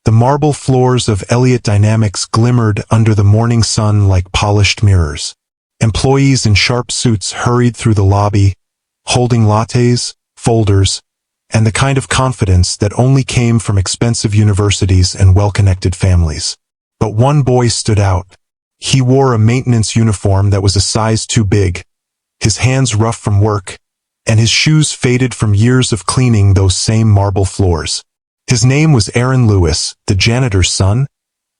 The marble floors of Elliott Dynamics glimmered under the morning sun like polished mirrors. Employees in sharp suits hurried through the lobby, holding lattes, folders, and the kind of confidence that only came from expensive universities and well-connected families. But one boy stood out. He wore a maintenance uniform that was a size too big, his hands rough from work, and his shoes faded from years of cleaning those same marble floors. His name was Aaron Lewis, the janitor's son,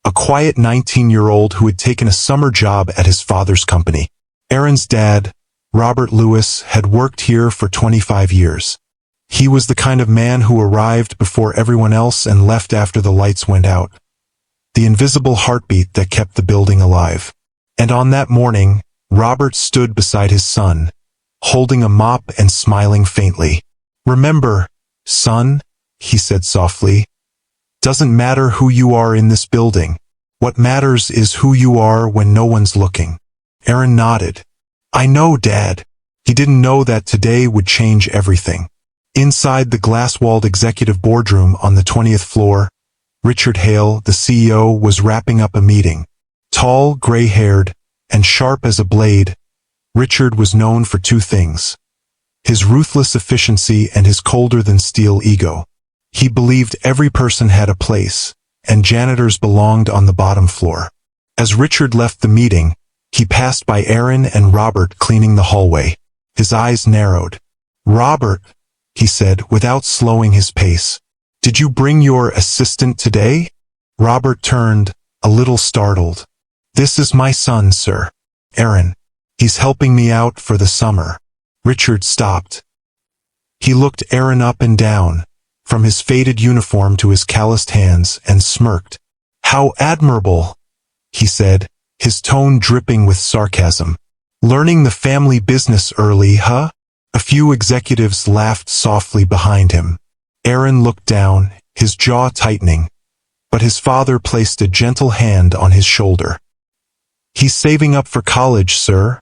a quiet 19-year-old who had taken a summer job at his father's company. Aaron's dad, Robert Lewis, had worked here for 25 years. He was the kind of man who arrived before everyone else and left after the lights went out. The invisible heartbeat that kept the building alive. And on that morning, Robert stood beside his son, holding a mop and smiling faintly. "Remember, son," he said softly, "doesn't matter who you are in this building. What matters is who you are when no one's looking." Aaron nodded. "I know, Dad." He didn't know that today would change everything. Inside the glass-walled executive boardroom on the 20th floor, Richard Hale, the CEO, was wrapping up a meeting. Tall, gray-haired, and sharp as a blade, Richard was known for two things: his ruthless efficiency and his colder-than-steel ego. He believed every person had a place, and janitors belonged on the bottom floor. As Richard left the meeting, he passed by Aaron and Robert cleaning the hallway. His eyes narrowed. "Robert," he said without slowing his pace, "did you bring your assistant today?" Robert turned, a little startled. "This is my son, sir. Aaron. He's helping me out for the summer." Richard stopped. He looked Aaron up and down, from his faded uniform to his calloused hands, and smirked. "How admirable," he said, his tone dripping with sarcasm. "Learning the family business early, huh?" A few executives laughed softly behind him. Aaron looked down, his jaw tightening, but his father placed a gentle hand on his shoulder. "He's saving up for college, sir,"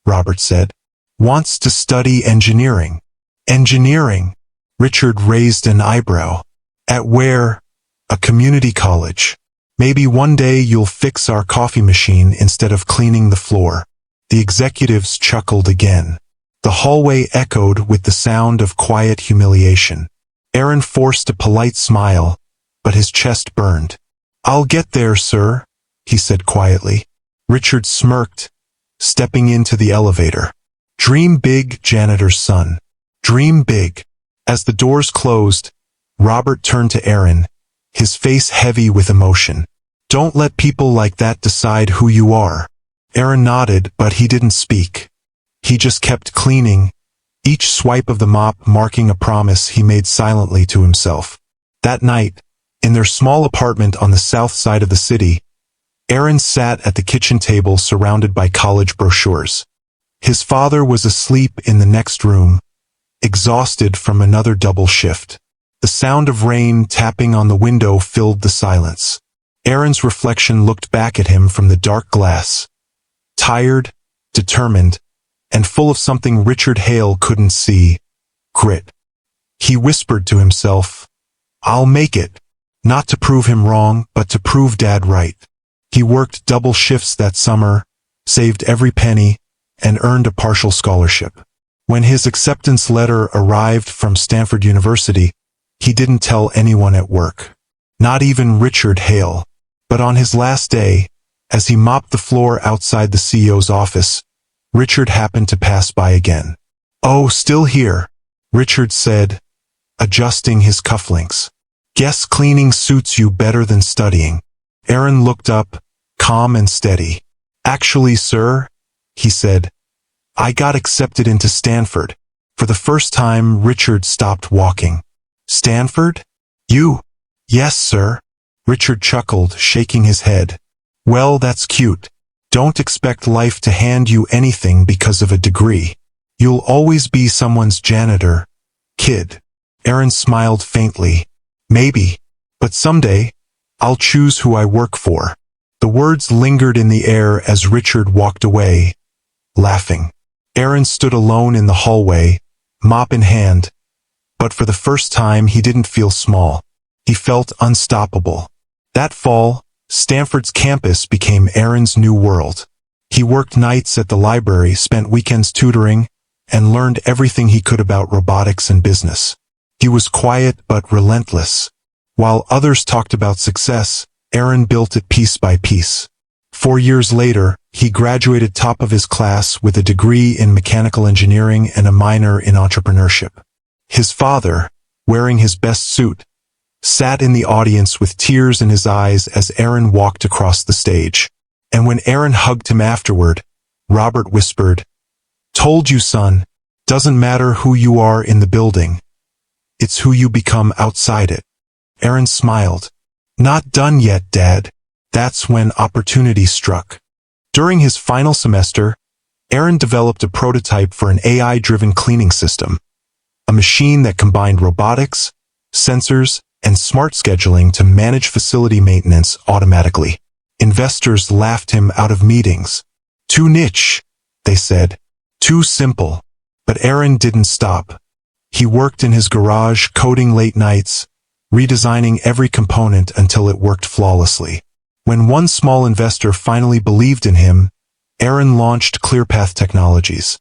Robert said. "Wants to study engineering." "Engineering?" Richard raised an eyebrow. "At where?" "A community college. Maybe one day you'll fix our coffee machine instead of cleaning the floor." The executives chuckled again. The hallway echoed with the sound of quiet humiliation. Aaron forced a polite smile, but his chest burned. "I'll get there, sir," he said quietly. Richard smirked, stepping into the elevator. "Dream big, janitor's son. Dream big." As the doors closed, Robert turned to Aaron, his face heavy with emotion. "Don't let people like that decide who you are." Aaron nodded, but he didn't speak. He just kept cleaning, each swipe of the mop marking a promise he made silently to himself. That night, in their small apartment on the south side of the city, Aaron sat at the kitchen table surrounded by college brochures. His father was asleep in the next room, exhausted from another double shift. The sound of rain tapping on the window filled the silence. Aaron's reflection looked back at him from the dark glass, tired, determined, and full of something Richard Hale couldn't see: grit. He whispered to himself, "I'll make it," not to prove him wrong, but to prove Dad right. He worked double shifts that summer, saved every penny, and earned a partial scholarship. When his acceptance letter arrived from Stanford University, he didn't tell anyone at work, not even Richard Hale. But on his last day, as he mopped the floor outside the CEO's office, Richard happened to pass by again. "Oh, still here," Richard said, adjusting his cufflinks. "Guess cleaning suits you better than studying." Aaron looked up, calm and steady. "Actually, sir," he said, "I got accepted into Stanford." For the first time, Richard stopped walking. "Stanford? You?" "Yes, sir." Richard chuckled, shaking his head. "Well, that's cute. Don't expect life to hand you anything because of a degree. You'll always be someone's janitor, kid." Aaron smiled faintly. "Maybe. But someday, I'll choose who I work for." The words lingered in the air as Richard walked away, laughing. Aaron stood alone in the hallway, mop in hand, but for the first time he didn't feel small. He felt unstoppable. That fall, Stanford's campus became Aaron's new world. He worked nights at the library, spent weekends tutoring, and learned everything he could about robotics and business. He was quiet but relentless. While others talked about success, Aaron built it piece by piece. 4 years later, he graduated top of his class with a degree in mechanical engineering and a minor in entrepreneurship. His father, wearing his best suit, sat in the audience with tears in his eyes as Aaron walked across the stage. And when Aaron hugged him afterward, Robert whispered, "Told you, son, doesn't matter who you are in the building. It's who you become outside it." Aaron smiled. "Not done yet, Dad." That's when opportunity struck. During his final semester, Aaron developed a prototype for an AI-driven cleaning system, a machine that combined robotics, sensors, and smart scheduling to manage facility maintenance automatically. Investors laughed him out of meetings. "Too niche," they said. "Too simple." But Aaron didn't stop. He worked in his garage, coding late nights, redesigning every component until it worked flawlessly. When one small investor finally believed in him, Aaron launched ClearPath Technologies,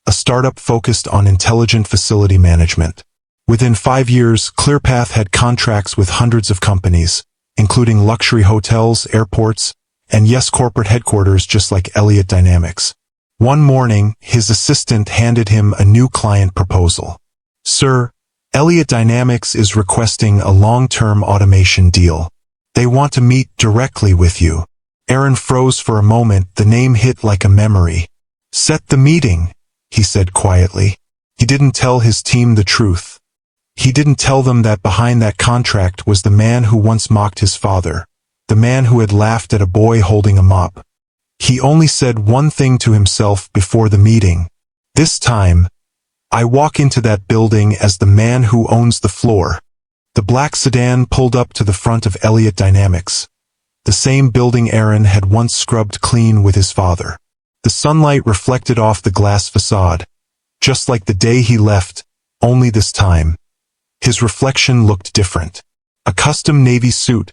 a startup focused on intelligent facility management. Within 5 years, ClearPath had contracts with hundreds of companies, including luxury hotels, airports, and yes, corporate headquarters just like Elliott Dynamics. One morning, his assistant handed him a new client proposal. "Sir, Elliott Dynamics is requesting a long-term automation deal. They want to meet directly with you." Aaron froze for a moment, the name hit like a memory. "Set the meeting," he said quietly. He didn't tell his team the truth. He didn't tell them that behind that contract was the man who once mocked his father, the man who had laughed at a boy holding a mop. He only said one thing to himself before the meeting. "This time, I walk into that building as the man who owns the floor." The black sedan pulled up to the front of Elliott Dynamics, the same building Aaron had once scrubbed clean with his father. The sunlight reflected off the glass facade, just like the day he left, only this time his reflection looked different. A custom navy suit,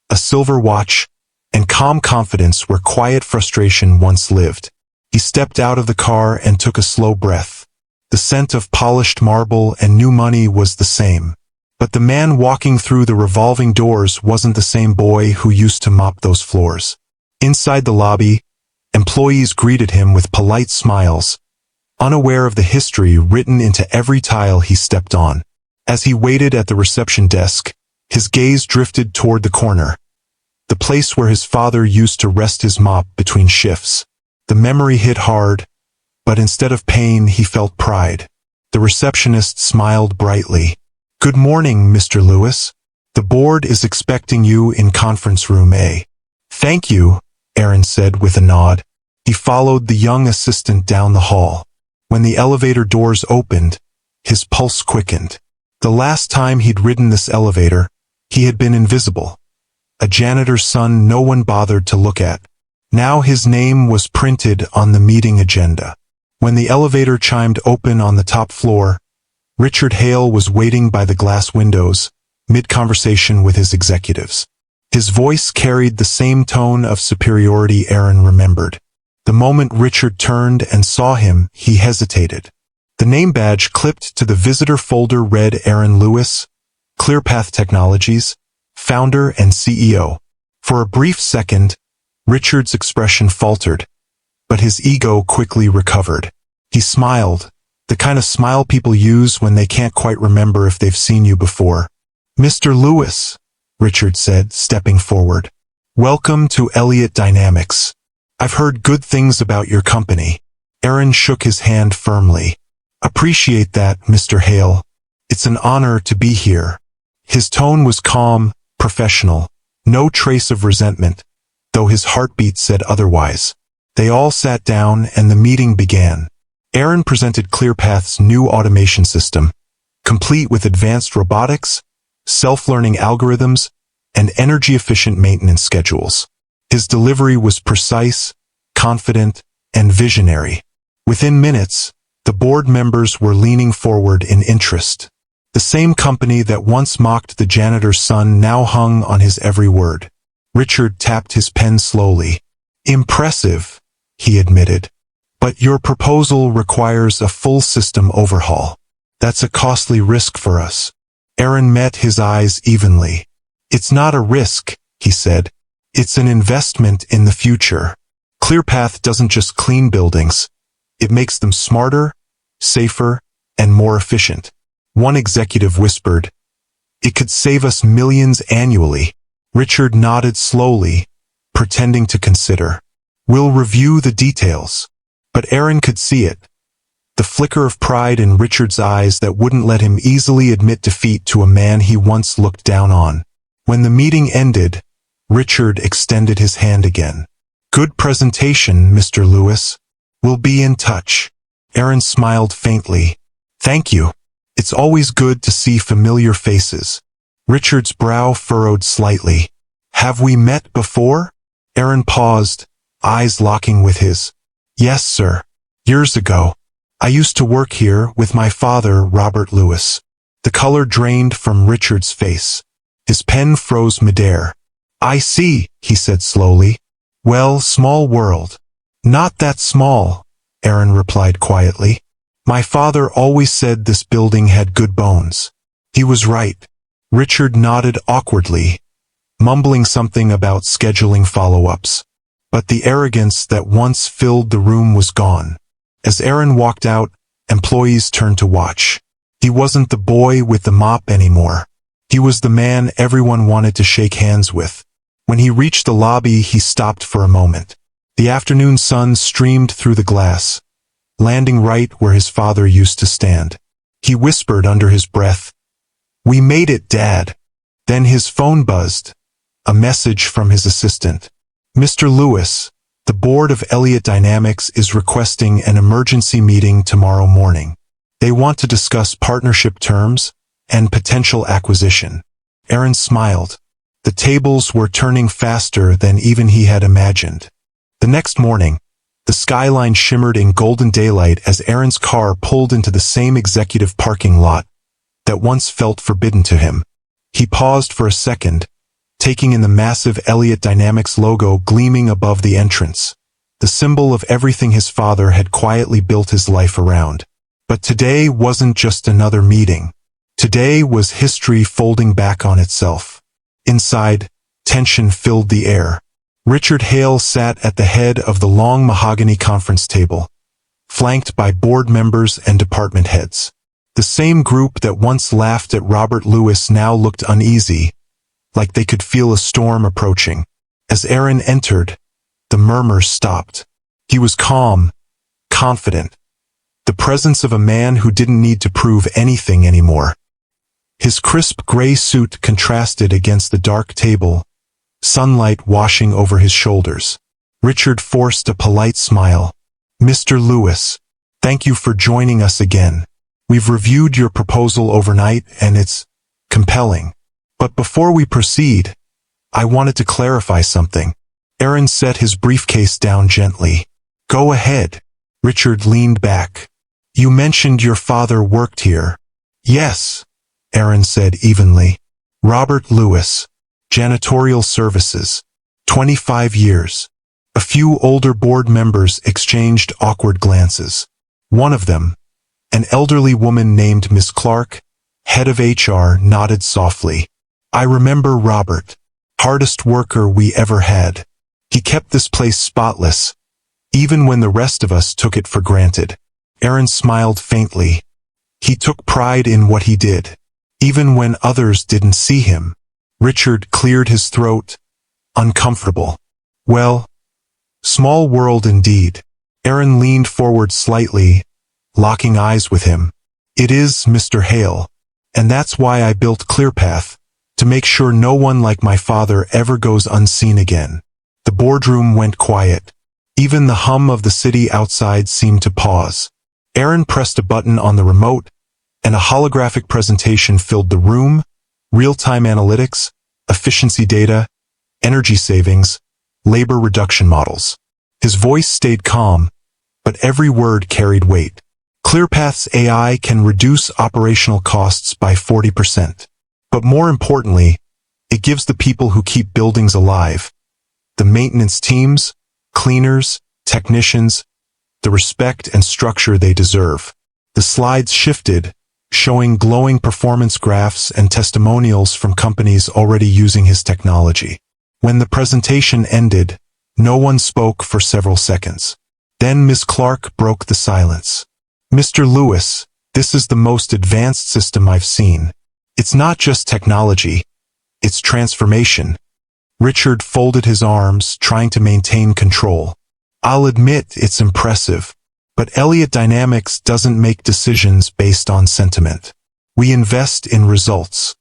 a silver watch, and calm confidence where quiet frustration once lived. He stepped out of the car and took a slow breath. The scent of polished marble and new money was the same. But the man walking through the revolving doors wasn't the same boy who used to mop those floors. Inside the lobby, employees greeted him with polite smiles, unaware of the history written into every tile he stepped on. As he waited at the reception desk, his gaze drifted toward the corner, the place where his father used to rest his mop between shifts. The memory hit hard, but instead of pain he felt pride. The receptionist smiled brightly. "Good morning, Mr. Lewis. The board is expecting you in conference room A." "Thank you," Aaron said with a nod. He followed the young assistant down the hall. When the elevator doors opened, his pulse quickened. The last time he'd ridden this elevator, he had been invisible, a janitor's son no one bothered to look at. Now his name was printed on the meeting agenda. When the elevator chimed open on the top floor, Richard Hale was waiting by the glass windows, mid-conversation with his executives. His voice carried the same tone of superiority Aaron remembered. The moment Richard turned and saw him, he hesitated. The name badge clipped to the visitor folder read Aaron Lewis, ClearPath Technologies, founder and CEO. For a brief second, Richard's expression faltered, but his ego quickly recovered. He smiled, the kind of smile people use when they can't quite remember if they've seen you before. "Mr. Lewis," Richard said, stepping forward. "Welcome to Elliott Dynamics. I've heard good things about your company." Aaron shook his hand firmly. "Appreciate that, Mr. Hale. It's an honor to be here." His tone was calm, professional, no trace of resentment, though his heartbeat said otherwise. They all sat down and the meeting began. Aaron presented ClearPath's new automation system, complete with advanced robotics, self-learning algorithms, and energy-efficient maintenance schedules. His delivery was precise, confident, and visionary. Within minutes, the board members were leaning forward in interest. The same company that once mocked the janitor's son now hung on his every word. Richard tapped his pen slowly. Impressive, he admitted. But your proposal requires a full system overhaul. That's a costly risk for us. Aaron met his eyes evenly. It's not a risk, he said. It's an investment in the future. ClearPath doesn't just clean buildings. It makes them smarter, safer, and more efficient. One executive whispered, "It could save us millions annually." Richard nodded slowly, pretending to consider. "We'll review the details." But Aaron could see it. The flicker of pride in Richard's eyes that wouldn't let him easily admit defeat to a man he once looked down on. When the meeting ended, Richard extended his hand again. "Good presentation, Mr. Lewis. We'll be in touch." Aaron smiled faintly. "Thank you. It's always good to see familiar faces." Richard's brow furrowed slightly. "Have we met before?" Aaron paused, eyes locking with his. "Yes, sir. Years ago. I used to work here with my father, Robert Lewis." The color drained from Richard's face. His pen froze midair. "I see," he said slowly. "Well, small world." "Not that small," Aaron replied quietly. "My father always said this building had good bones." He was right. Richard nodded awkwardly, mumbling something about scheduling follow-ups. But the arrogance that once filled the room was gone. As Aaron walked out, employees turned to watch. He wasn't the boy with the mop anymore. He was the man everyone wanted to shake hands with. When he reached the lobby, he stopped for a moment. The afternoon sun streamed through the glass, landing right where his father used to stand. He whispered under his breath, "We made it, Dad." Then his phone buzzed, a message from his assistant. "Mr. Lewis, the board of Elliott Dynamics is requesting an emergency meeting tomorrow morning. They want to discuss partnership terms and potential acquisition." Aaron smiled. The tables were turning faster than even he had imagined. The next morning, the skyline shimmered in golden daylight as Aaron's car pulled into the same executive parking lot that once felt forbidden to him. He paused for a second, taking in the massive Elliott Dynamics logo gleaming above the entrance, the symbol of everything his father had quietly built his life around. But today wasn't just another meeting. Today was history folding back on itself. Inside, tension filled the air. Richard Hale sat at the head of the long mahogany conference table, flanked by board members and department heads. The same group that once laughed at Robert Lewis now looked uneasy, like they could feel a storm approaching. As Aaron entered, the murmurs stopped. He was calm, confident, the presence of a man who didn't need to prove anything anymore. His crisp gray suit contrasted against the dark table, sunlight washing over his shoulders. Richard forced a polite smile. "Mr. Lewis, thank you for joining us again. We've reviewed your proposal overnight and it's compelling. But before we proceed, I wanted to clarify something." Aaron set his briefcase down gently. "Go ahead." Richard leaned back. "You mentioned your father worked here." "Yes," Aaron said evenly. "Robert Lewis, Janitorial Services, 25 years. A few older board members exchanged awkward glances. One of them, an elderly woman named Miss Clark, head of HR, nodded softly. "I remember Robert. Hardest worker we ever had. He kept this place spotless, even when the rest of us took it for granted." Aaron smiled faintly. He took pride in what he did, even when others didn't see him. Richard cleared his throat, uncomfortable. "Well, small world indeed." Aaron leaned forward slightly, locking eyes with him. "It is, Mr. Hale, and that's why I built ClearPath, to make sure no one like my father ever goes unseen again." The boardroom went quiet. Even the hum of the city outside seemed to pause. Aaron pressed a button on the remote, and a holographic presentation filled the room. Real-time analytics, efficiency data, energy savings, labor reduction models. His voice stayed calm, but every word carried weight. ClearPath's AI can reduce operational costs by 40%. But more importantly, It gives the people who keep buildings alive, the maintenance teams, cleaners, technicians, the respect and structure they deserve. The slides shifted, showing glowing performance graphs and testimonials from companies already using his technology. When the presentation ended, no one spoke for several seconds. Then Ms. Clark broke the silence. "Mr. Lewis, this is the most advanced system I've seen. It's not just technology, it's transformation." Richard folded his arms, trying to maintain control. "I'll admit it's impressive, but Elliott Dynamics doesn't make decisions based on sentiment. We invest in results."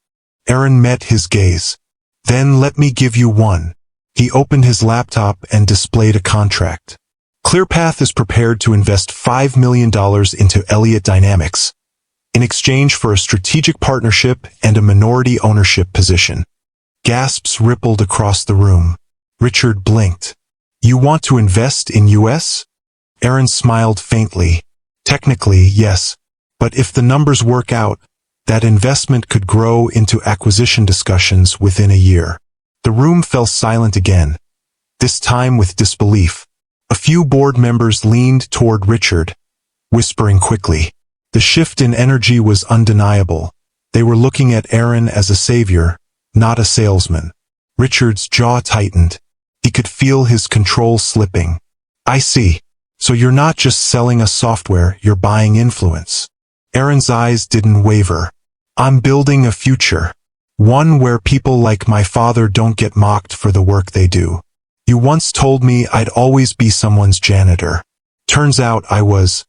Aaron met his gaze. "Then let me give you one." He opened his laptop and displayed a contract. ClearPath is prepared to invest $5 million into Elliott Dynamics in exchange for a strategic partnership and a minority ownership position. Gasps rippled across the room. Richard blinked. "You want to invest in US?" Aaron smiled faintly. "Technically, yes. But if the numbers work out, that investment could grow into acquisition discussions within a year." The room fell silent again, this time with disbelief. A few board members leaned toward Richard, whispering quickly. The shift in energy was undeniable. They were looking at Aaron as a savior, not a salesman. Richard's jaw tightened. He could feel his control slipping. "I see. So you're not just selling us software, you're buying influence." Aaron's eyes didn't waver. "I'm building a future. One where people like my father don't get mocked for the work they do. You once told me I'd always be someone's janitor. Turns out I was.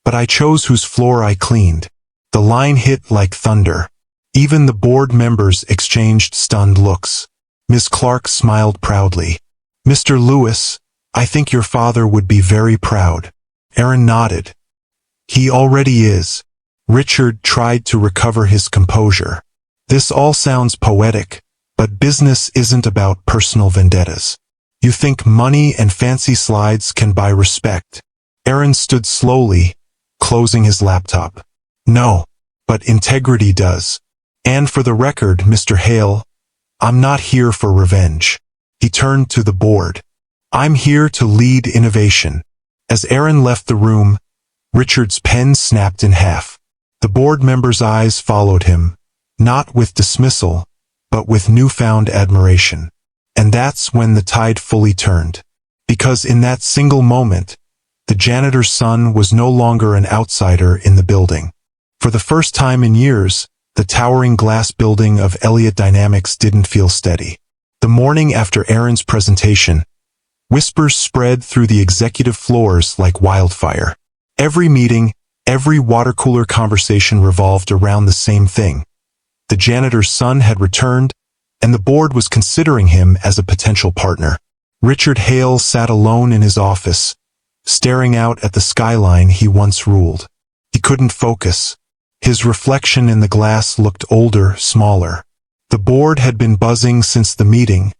But I chose whose floor I cleaned." The line hit like thunder. Even the board members exchanged stunned looks. Ms. Clark smiled proudly. "Mr. Lewis, I think your father would be very proud." Aaron nodded. "He already is." Richard tried to recover his composure. "This all sounds poetic, but business isn't about personal vendettas. You think money and fancy slides can buy respect?" Aaron stood slowly, closing his laptop. "No, but integrity does. And for the record, Mr. Hale, I'm not here for revenge." He turned to the board. "I'm here to lead innovation." As Aaron left the room, Richard's pen snapped in half. The board members' eyes followed him, not with dismissal, but with newfound admiration. And that's when the tide fully turned. Because in that single moment, the janitor's son was no longer an outsider in the building. For the first time in years, the towering glass building of Elliott Dynamics didn't feel steady. The morning after Aaron's presentation, whispers spread through the executive floors like wildfire. Every meeting, every water cooler conversation revolved around the same thing. The janitor's son had returned, and the board was considering him as a potential partner. Richard Hale sat alone in his office, staring out at the skyline he once ruled. He couldn't focus. His reflection in the glass looked older, smaller. The board had been buzzing since the meeting,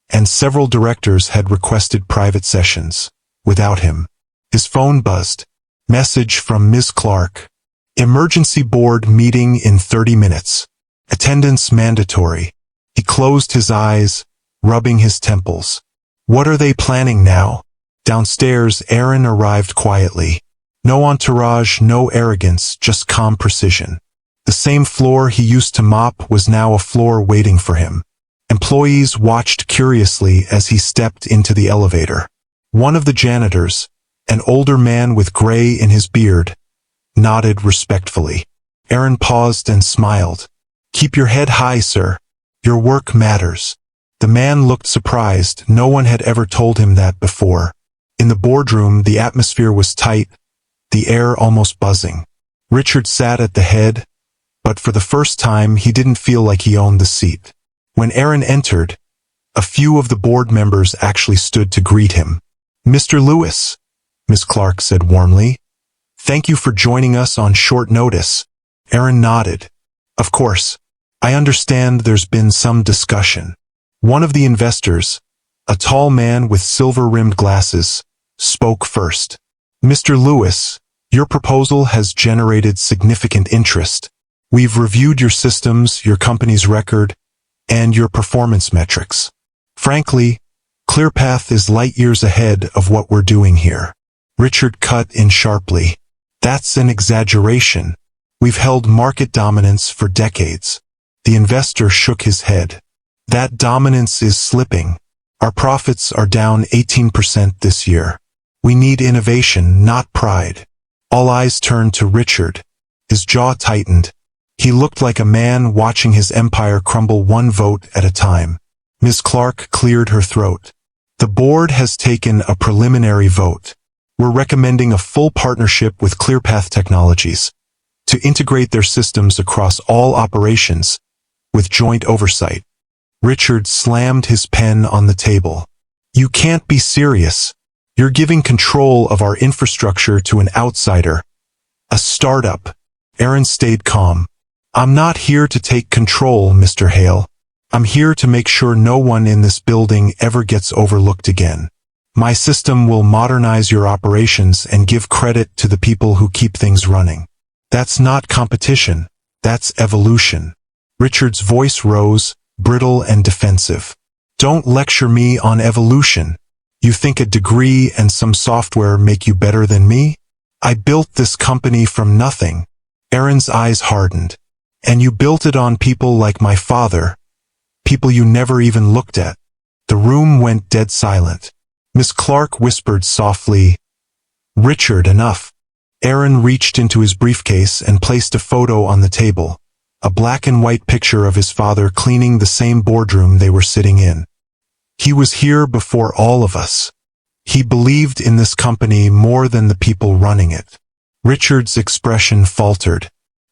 and several directors had requested private sessions. Without him, his phone buzzed. Message from Ms. Clark. "Emergency board meeting in 30 minutes. Attendance mandatory." He closed his eyes, rubbing his temples. What are they planning now? Downstairs, Aaron arrived quietly. No entourage, no arrogance, just calm precision. The same floor he used to mop was now a floor waiting for him. Employees watched curiously as he stepped into the elevator. One of the janitors, an older man with gray in his beard, nodded respectfully. Aaron paused and smiled. "Keep your head high, sir. Your work matters." The man looked surprised. No one had ever told him that before. In the boardroom, the atmosphere was tight, the air almost buzzing. Richard sat at the head, but for the first time he didn't feel like he owned the seat. When Aaron entered, a few of the board members actually stood to greet him. "Mr. Lewis," Ms. Clark said warmly, "thank you for joining us on short notice." Aaron nodded. "Of course. I understand there's been some discussion." One of the investors, a tall man with silver-rimmed glasses, spoke first. "Mr. Lewis, your proposal has generated significant interest. We've reviewed your systems, your company's record, and your performance metrics. Frankly, ClearPath is light years ahead of what we're doing here. Richard cut in sharply. That's an exaggeration. We've held market dominance for decades. The investor shook his head. That dominance is slipping. Our profits are down 18% this year. We need innovation, not pride. All eyes turned to Richard. His jaw tightened. He looked like a man watching his empire crumble one vote at a time. Ms. Clark cleared her throat. The board has taken a preliminary vote. We're recommending a full partnership with ClearPath Technologies to integrate their systems across all operations with joint oversight. Richard slammed his pen on the table. You can't be serious. You're giving control of our infrastructure to an outsider. A startup. Aaron stayed calm. I'm not here to take control, Mr. Hale. I'm here to make sure no one in this building ever gets overlooked again. My system will modernize your operations and give credit to the people who keep things running. That's not competition. That's evolution. Richard's voice rose, brittle and defensive. Don't lecture me on evolution. You think a degree and some software make you better than me? I built this company from nothing. Aaron's eyes hardened. And you built it on people like my father, people you never even looked at. The room went dead silent. Miss Clark whispered softly, Richard, enough. Aaron reached into his briefcase and placed a photo on the table, a black and white picture of his father cleaning the same boardroom they were sitting in. He was here before all of us. He believed in this company more than the people running it. Richard's expression faltered.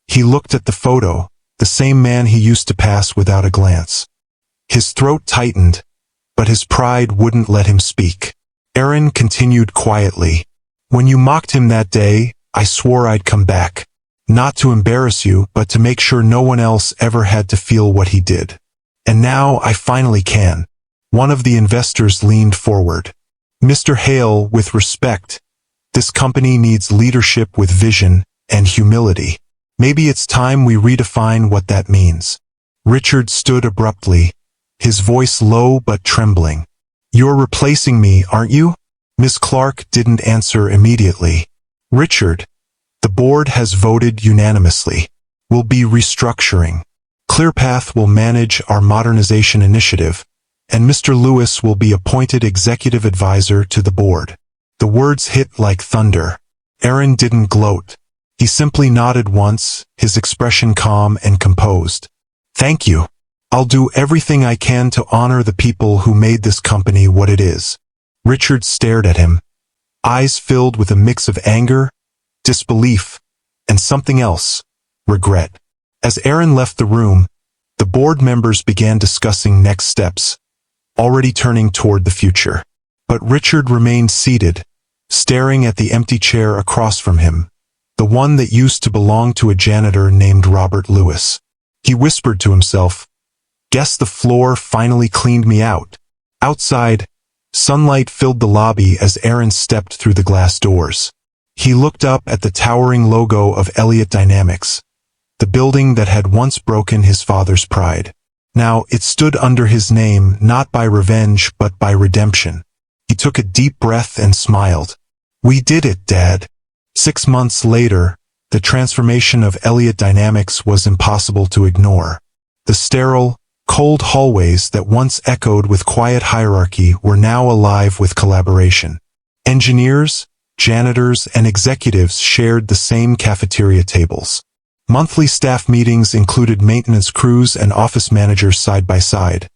He looked at the photo, the same man he used to pass without a glance. His throat tightened, but his pride wouldn't let him speak. Aaron continued quietly. When you mocked him that day, I swore I'd come back. Not to embarrass you, but to make sure no one else ever had to feel what he did. And now I finally can. One of the investors leaned forward. Mr. Hale, with respect, this company needs leadership with vision and humility. Maybe it's time we redefine what that means. Richard stood abruptly, his voice low but trembling. You're replacing me, aren't you? Miss Clark didn't answer immediately. Richard, the board has voted unanimously. We'll be restructuring. ClearPath will manage our modernization initiative, and Mr. Lewis will be appointed executive advisor to the board. The words hit like thunder. Aaron didn't gloat. He simply nodded once, his expression calm and composed. Thank you. I'll do everything I can to honor the people who made this company what it is. Richard stared at him, eyes filled with a mix of anger, disbelief, and something else, regret. As Aaron left the room, the board members began discussing next steps, already turning toward the future. But Richard remained seated, staring at the empty chair across from him, the one that used to belong to a janitor named Robert Lewis. He whispered to himself, Guess the floor finally cleaned me out. Outside, sunlight filled the lobby as Aaron stepped through the glass doors. He looked up at the towering logo of Elliott Dynamics, the building that had once broken his father's pride. Now it stood under his name not by revenge but by redemption. He took a deep breath and smiled. We did it, Dad. 6 months later, the transformation of Elliott Dynamics was impossible to ignore. The sterile, cold hallways that once echoed with quiet hierarchy were now alive with collaboration. Engineers, janitors, and executives shared the same cafeteria tables. Monthly staff meetings included maintenance crews and office managers side by side.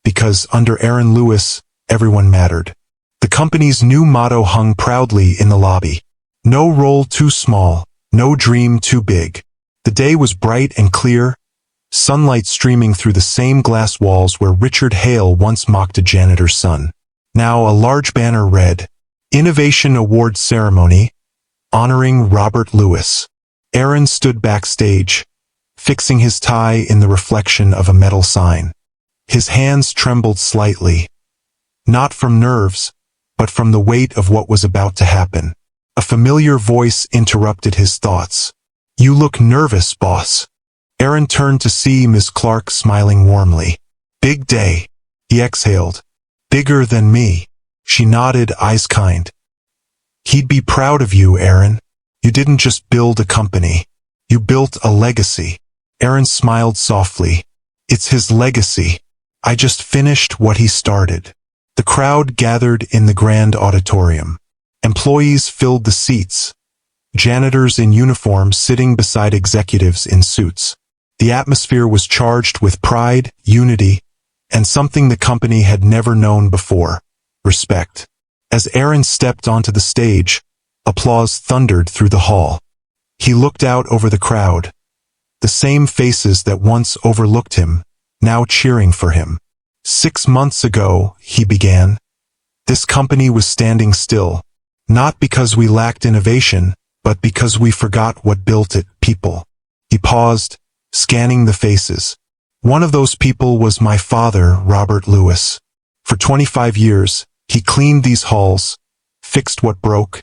Because under Aaron Lewis, everyone mattered. The company's new motto hung proudly in the lobby. No role too small, no dream too big. The day was bright and clear, sunlight streaming through the same glass walls where Richard Hale once mocked a janitor's son. Now a large banner read, Innovation Award Ceremony, honoring Robert Lewis. Aaron stood backstage, fixing his tie in the reflection of a metal sign. His hands trembled slightly, not from nerves, but from the weight of what was about to happen. A familiar voice interrupted his thoughts. You look nervous, boss. Aaron turned to see Miss Clark smiling warmly. Big day. He exhaled. Bigger than me. She nodded, eyes kind. He'd be proud of you, Aaron. You didn't just build a company. You built a legacy. Aaron smiled softly. It's his legacy. I just finished what he started. The crowd gathered in the grand auditorium. Employees filled the seats. Janitors in uniform sitting beside executives in suits. The atmosphere was charged with pride, unity, and something the company had never known before: respect. As Aaron stepped onto the stage, applause thundered through the hall. He looked out over the crowd. The same faces that once overlooked him, now cheering for him. 6 months ago, he began, this company was standing still, not because we lacked innovation, but because we forgot what built it: people. He paused, scanning the faces. One of those people was my father, Robert Lewis. For 25 years, he cleaned these halls, fixed what broke,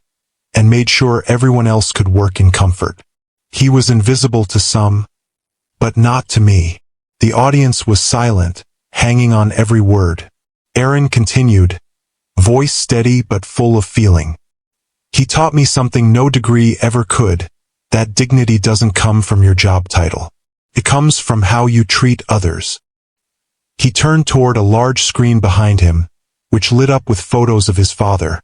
and made sure everyone else could work in comfort. He was invisible to some, but not to me. The audience was silent, hanging on every word. Aaron continued, voice steady but full of feeling. He taught me something no degree ever could, that dignity doesn't come from your job title. It comes from how you treat others. He turned toward a large screen behind him, which lit up with photos of his father,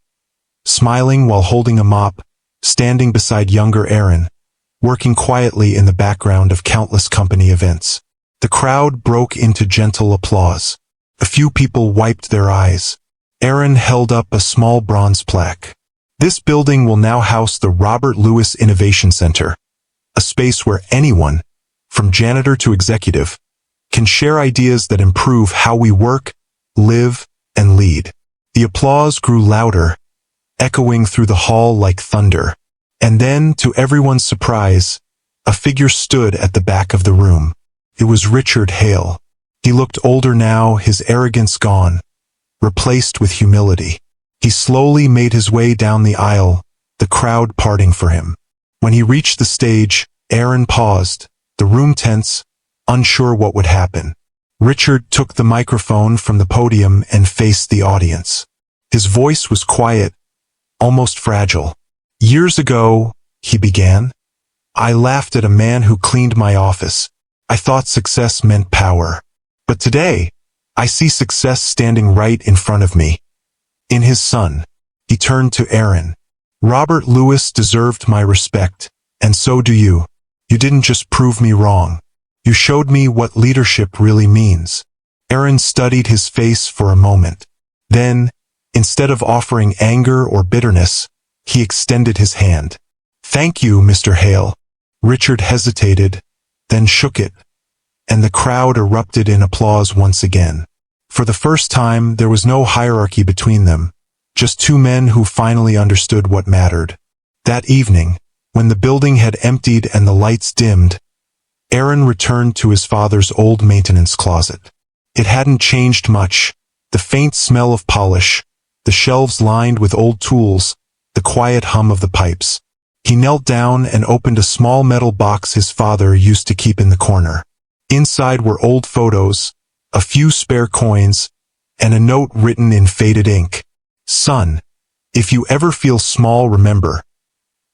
smiling while holding a mop, standing beside younger Aaron, working quietly in the background of countless company events. The crowd broke into gentle applause. A few people wiped their eyes. Aaron held up a small bronze plaque. This building will now house the Robert Lewis Innovation Center, a space where anyone, from janitor to executive, can share ideas that improve how we work, live, and lead. The applause grew louder, echoing through the hall like thunder. And then, to everyone's surprise, a figure stood at the back of the room. It was Richard Hale. He looked older now, his arrogance gone, replaced with humility. He slowly made his way down the aisle, the crowd parting for him. When he reached the stage, Aaron paused, the room tense, unsure what would happen. Richard took the microphone from the podium and faced the audience. His voice was quiet, almost fragile. Years ago, he began, I laughed at a man who cleaned my office. I thought success meant power. But today, I see success standing right in front of me. In his son. He turned to Aaron. Robert Lewis deserved my respect, and so do you. You didn't just prove me wrong. You showed me what leadership really means. Aaron studied his face for a moment. Then, instead of offering anger or bitterness, he extended his hand. Thank you, Mr. Hale. Richard hesitated, then shook it, and the crowd erupted in applause once again. For the first time, there was no hierarchy between them, just two men who finally understood what mattered. That evening, when the building had emptied and the lights dimmed, Aaron returned to his father's old maintenance closet. It hadn't changed much: the faint smell of polish, the shelves lined with old tools, the quiet hum of the pipes. He knelt down and opened a small metal box his father used to keep in the corner. Inside were old photos, a few spare coins, and a note written in faded ink. Son, if you ever feel small, remember,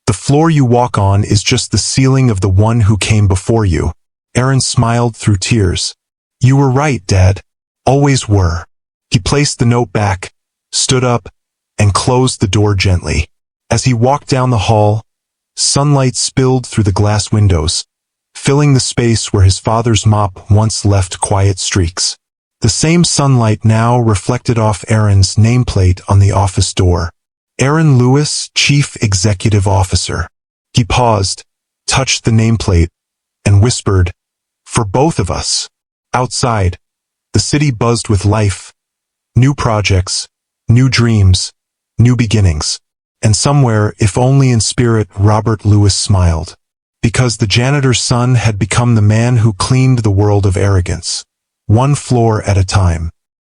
the floor you walk on is just the ceiling of the one who came before you. Aaron smiled through tears. You were right, Dad. Always were. He placed the note back, stood up, and closed the door gently. As he walked down the hall, sunlight spilled through the glass windows, filling the space where his father's mop once left quiet streaks. The same sunlight now reflected off Aaron's nameplate on the office door. Aaron Lewis, Chief Executive Officer. He paused, touched the nameplate, and whispered, for both of us. Outside, the city buzzed with life. New projects, new dreams, new beginnings. And somewhere, if only in spirit, Robert Lewis smiled. Because the janitor's son had become the man who cleaned the world of arrogance, one floor at a time.